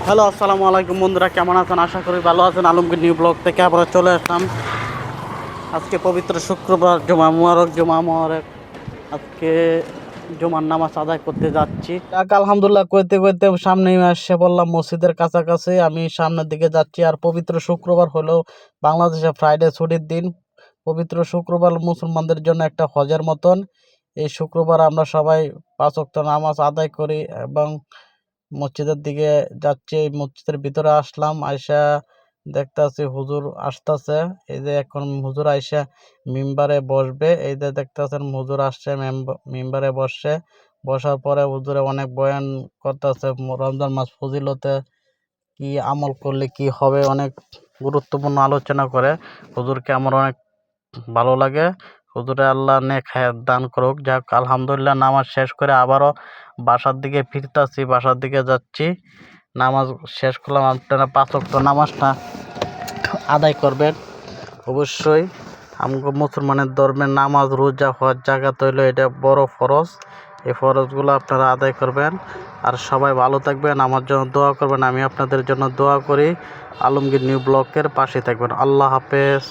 Hello, আসসালামু আলাইকুম বন্ধুরা, কেমন আছেন? আশা করি ভালো আছেন। আলমগীর নিউ ব্লগ থেকে আবার চলে আসলাম। আজকে পবিত্র শুক্রবার, জুমা মুবারক, জুমা মুবারক। আজকে জুমার নামাজ আদায় করতে যাচ্ছি। আলহামদুলিল্লাহ কইতে কইতে সামনেই এসে বললাম মসজিদের কাছাকাছি। আমি সামনের দিকে যাচ্ছি। আর পবিত্র শুক্রবার হলো বাংলাদেশে ফ্রাইডে ছুটির দিন। পবিত্র শুক্রবার মুসলমানদের জন্য একটা হজের মতন। এই শুক্রবার আমরা সবাই 5 ওয়াক্ত নামাজ আদায় করি এবং মসজিদের দিকে যাচ্ছি। এই মসজিদের ভিতরে আসলাম, আইসা দেখতাছি হুজুর আসতেছে। এই যে এখন হুজুর আইসা মিম্বারে বসবে। এই যে দেখতেছেন হুজুর আসছে, মিম্বারে বসছে। বসার পরে হুজুরে অনেক বয়ান করতেছে রমজান মাস ফজিলতে, কি আমল করলে কি হবে, অনেক গুরুত্বপূর্ণ আলোচনা করে। হুজুরকে আমার অনেক ভালো লাগে। হুজুরে আল্লাহ নেক হায়াত দান করুক। যাক, আলহামদুলিল্লাহ নামাজ শেষ করে আবারও বাসার দিকে ফিরতাছি, বাসার দিকে যাচ্ছি। নামাজ শেষ করলাম। আপনারা 5 ওয়াক্ত নামাজটা আদায় করবেন অবশ্যই। আমগো মুসলমানের ধর্মের নামাজ, রোজা, হজ, জাকাত হইলো এটা বড় ফরজ। এই ফরজগুলো আপনারা আদায় করবেন। আর সবাই ভালো থাকবেন, আমার জন্য দোয়া করবেন। আমি আপনাদের জন্য দোয়া করি। আলমগীর নিউ ব্লকের পাশে থাকবেন। আল্লাহ হাফেজ।